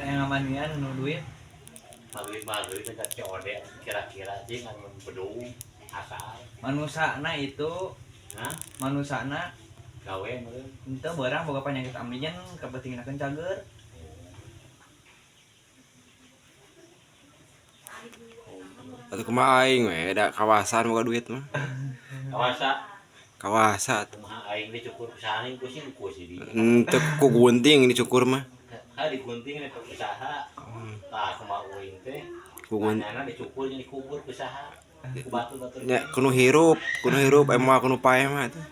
yang amanian nu duit maghrib kita code kira-kira aja ngan bedung asal manusana itu nah manusana gawe meureun ente barang boga penyakit amnian kapentingnakeun cager Atuh kumaha aing we da kawasan boga duit mah. kawasa Kawasa atuh. kumaha aing dicukur pisahan ku sih ku sih di Teu ku gunting dicukur mah. digunting nih usaha tah kumaha uing teh Ku gun nanyana dicukur jadi kubur usaha ku batu-batu nya kudu hirup emang kudu paeh mah atuh.